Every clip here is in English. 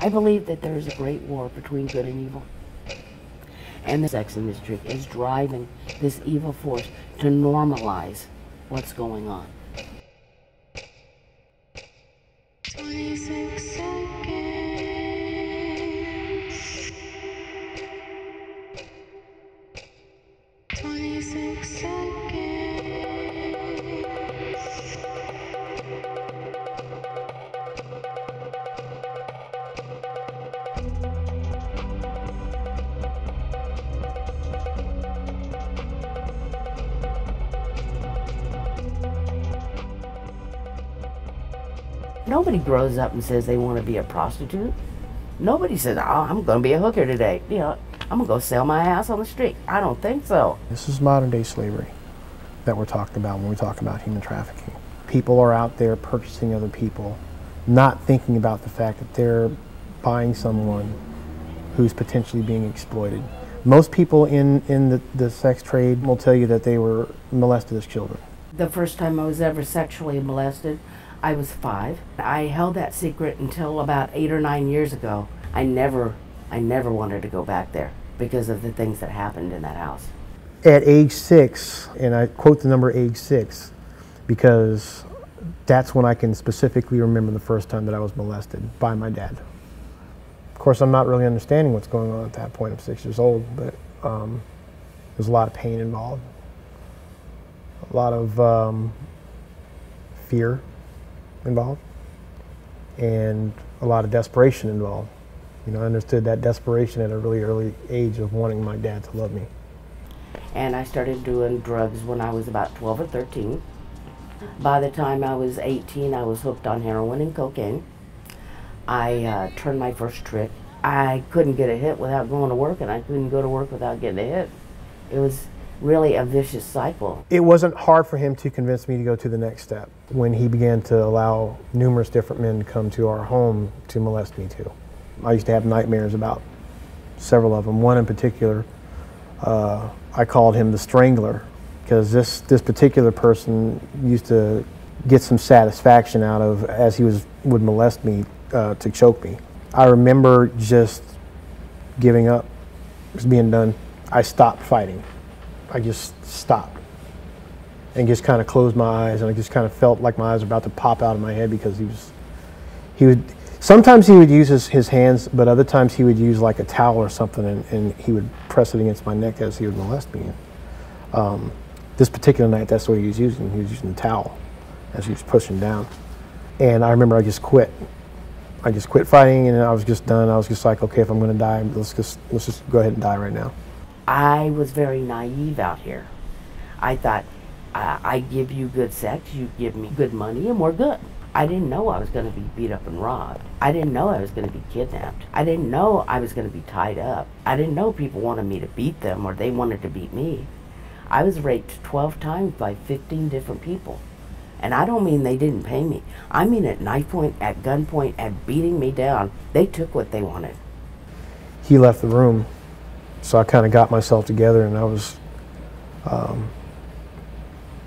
I believe that there is a great war between good and evil. And the sex industry is driving this evil force to normalize what's going on. 26 seconds. 26 seconds. Nobody grows up and says they want to be a prostitute. Nobody says, oh, I'm going to be a hooker today. You know, I'm going to go sell my ass on the street. I don't think so. This is modern day slavery that we're talking about when we talk about human trafficking. People are out there purchasing other people, not thinking about the fact that they're buying someone who's potentially being exploited. Most people in the sex trade will tell you that they were molested as children. The first time I was ever sexually molested, I was 5. I held that secret until about 8 or 9 years ago. I never wanted to go back there because of the things that happened in that house. At age 6, and I quote the number age 6 because that's when I can specifically remember the first time that I was molested by my dad. Of course, I'm not really understanding what's going on at that point. I'm 6 years old, but there's a lot of pain involved, a lot of fear involved, and a lot of desperation involved. You know, I understood that desperation at a really early age of wanting my dad to love me. And I started doing drugs when I was about 12 or 13. By the time I was 18, I was hooked on heroin and cocaine. I turned my first trick. I couldn't get a hit without going to work, and I couldn't go to work without getting a hit. It was really a vicious cycle. It wasn't hard for him to convince me to go to the next step when he began to allow numerous different men to come to our home to molest me too. I used to have nightmares about several of them. One in particular, I called him the Strangler because this particular person used to get some satisfaction out of, as he would molest me, to choke me. I remember just giving up, just being done. I stopped fighting. I just stopped and just kind of closed my eyes, and I just kind of felt like my eyes were about to pop out of my head because sometimes he would use his hands, but other times he would use like a towel or something, and he would press it against my neck as he would molest me. This particular night, that's what he was using. He was using the towel as he was pushing down. And I remember I just quit. I just quit fighting, and I was just done. I was just like, okay, if I'm going to die, let's just go ahead and die right now. I was very naive out here. I thought, I give you good sex, you give me good money, and we're good. I didn't know I was going to be beat up and robbed. I didn't know I was going to be kidnapped. I didn't know I was going to be tied up. I didn't know people wanted me to beat them or they wanted to beat me. I was raped 12 times by 15 different people. And I don't mean they didn't pay me. I mean at knife point, at gunpoint, at beating me down. They took what they wanted. He left the room. So I kind of got myself together, and I was,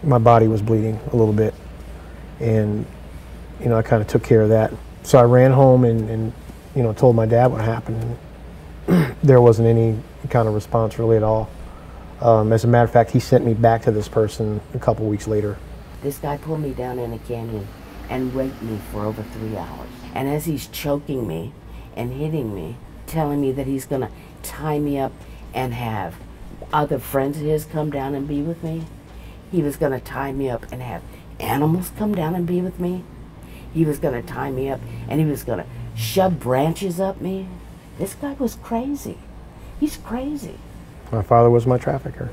my body was bleeding a little bit, and you know, I kind of took care of that. So I ran home and you know, told my dad what happened. There wasn't any kind of response really at all. As a matter of fact, he sent me back to this person a couple weeks later. This guy pulled me down in a canyon and raped me for over 3 hours. And as he's choking me and hitting me, telling me that he's gonna tie me up and have other friends of his come down and be with me. He was gonna tie me up and have animals come down and be with me. He was gonna tie me up and he was gonna shove branches up me. This guy was crazy. He's crazy. My father was my trafficker.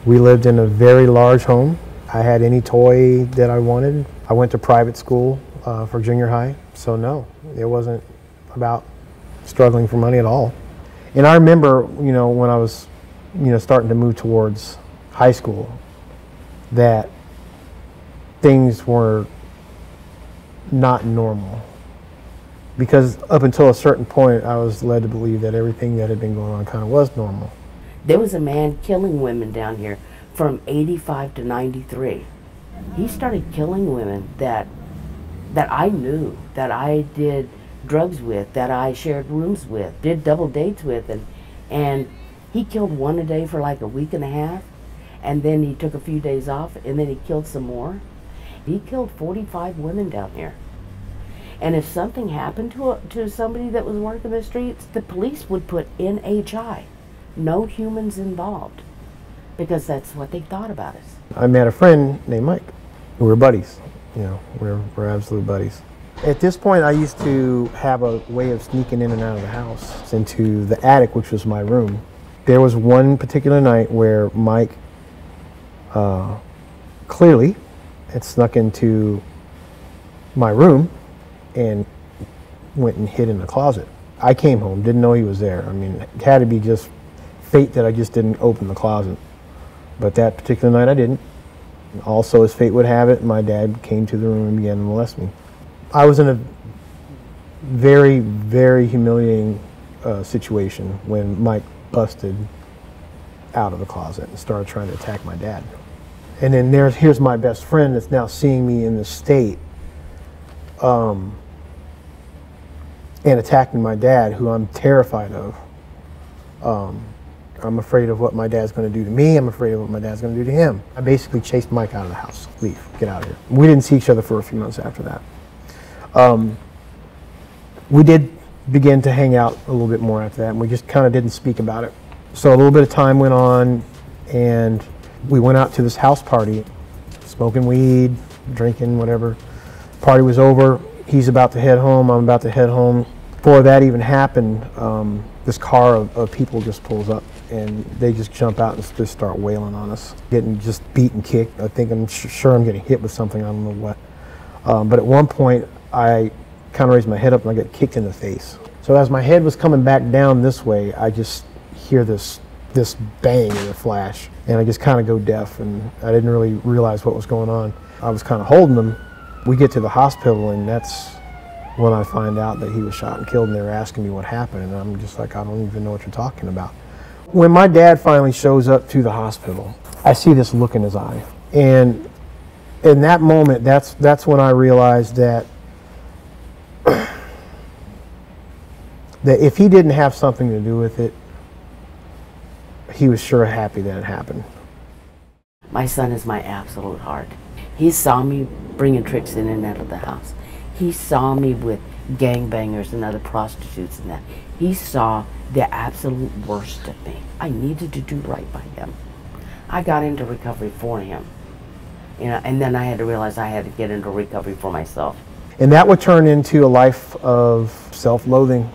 We lived in a very large home. I had any toy that I wanted. I went to private school for junior high, so no, it wasn't about struggling for money at all. And I remember, you know, when I was, you know, starting to move towards high school, that things were not normal. Because up until a certain point, I was led to believe that everything that had been going on kind of was normal. There was a man killing women down here from 85 to 93. He started killing women that I knew, that I did drugs with, that I shared rooms with, did double dates with, and he killed one a day for like a week and a half, and then he took a few days off, and then he killed some more. He killed 45 women down here. And if something happened to somebody that was working the streets, the police would put NHI, no humans involved, because that's what they thought about us. I met a friend named Mike. We're buddies. You know, we're absolute buddies. At this point, I used to have a way of sneaking in and out of the house into the attic, which was my room. There was one particular night where Mike clearly had snuck into my room and went and hid in the closet. I came home, didn't know he was there. I mean, it had to be just fate that I just didn't open the closet. But that particular night I didn't. Also, as fate would have it, my dad came to the room and began to molest me. I was in a very, very humiliating situation when Mike busted out of the closet and started trying to attack my dad. And then here's my best friend that's now seeing me in this state and attacking my dad, who I'm terrified of. I'm afraid of what my dad's going to do to me. I'm afraid of what my dad's going to do to him. I basically chased Mike out of the house. Leave, get out of here. We didn't see each other for a few months after that. We did begin to hang out a little bit more after that, and we just kind of didn't speak about it. So a little bit of time went on, and we went out to this house party, smoking weed, drinking, whatever. Party was over. He's about to head home. I'm about to head home. Before that even happened, this car of people just pulls up, and they just jump out and just start wailing on us, getting just beat and kicked. I'm sure I'm getting hit with something, I don't know what. But at one point, I kind of raised my head up and I got kicked in the face. So as my head was coming back down this way, I just hear this bang and a flash, and I just kind of go deaf, and I didn't really realize what was going on. I was kind of holding him. We get to the hospital, and that's when I find out that he was shot and killed, and they were asking me what happened, and I'm just like, I don't even know what you're talking about. When my dad finally shows up to the hospital, I see this look in his eye, and in that moment, that's when I realized that that if he didn't have something to do with it, he was sure happy that it happened. My son is my absolute heart. He saw me bringing tricks in and out of the house. He saw me with gangbangers and other prostitutes and that. He saw the absolute worst of me. I needed to do right by him. I got into recovery for him. You know, and then I had to realize I had to get into recovery for myself. And that would turn into a life of self-loathing.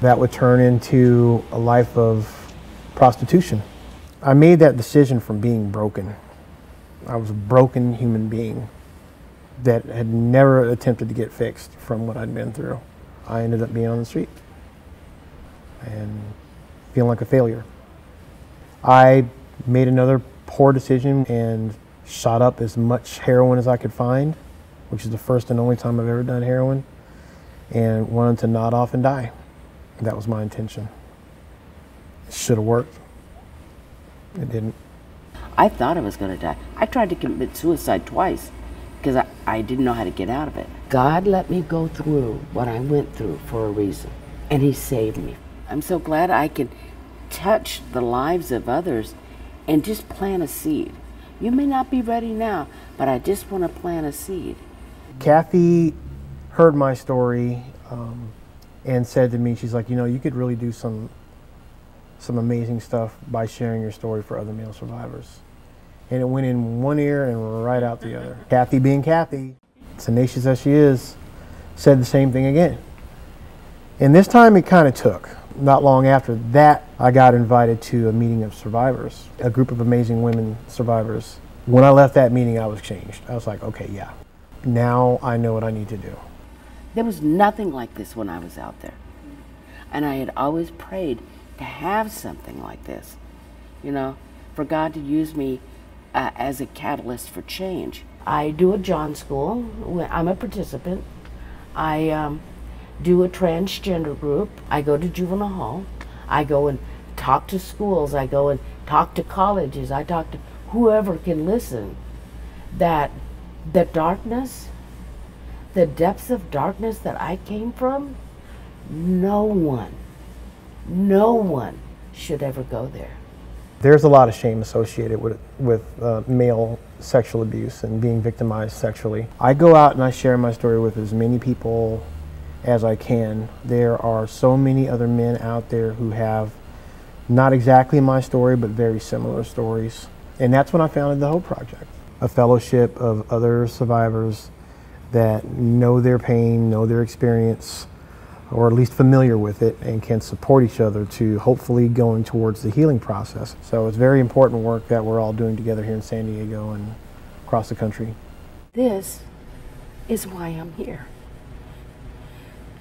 That would turn into a life of prostitution. I made that decision from being broken. I was a broken human being that had never attempted to get fixed from what I'd been through. I ended up being on the street and feeling like a failure. I made another poor decision and shot up as much heroin as I could find, which is the first and only time I've ever done heroin, and wanted to nod off and die. That was my intention. It should have worked. It didn't. I thought I was going to die. I tried to commit suicide twice because I didn't know how to get out of it. God let me go through what I went through for a reason, and He saved me. I'm so glad I can touch the lives of others and just plant a seed. You may not be ready now, but I just want to plant a seed. Kathi heard my story and said to me, she's like, you know, you could really do some amazing stuff by sharing your story for other male survivors. And it went in one ear and right out the other. Kathi, being Kathi, tenacious as she is, said the same thing again. And this time it kind of took. Not long after that, I got invited to a meeting of survivors, a group of amazing women survivors. When I left that meeting, I was changed. I was like, okay, yeah, now I know what I need to do. There was nothing like this when I was out there. And I had always prayed to have something like this, you know, for God to use me as a catalyst for change. I do a John School. I'm a participant. I do a transgender group. I go to juvenile hall. I go and talk to schools. I go and talk to colleges. I talk to whoever can listen. That the darkness, the depths of darkness that I came from, no one should ever go there. There's a lot of shame associated with male sexual abuse and being victimized sexually. I go out and I share my story with as many people as I can. There are so many other men out there who have not exactly my story, but very similar stories. And that's when I founded the Hope Project, a fellowship of other survivors that know their pain, know their experience, or at least familiar with it, and can support each other to hopefully going towards the healing process. So it's very important work that we're all doing together here in San Diego and across the country. This is why I'm here.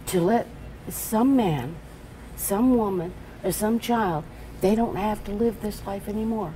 To let some man, some woman, or some child, they don't have to live this life anymore.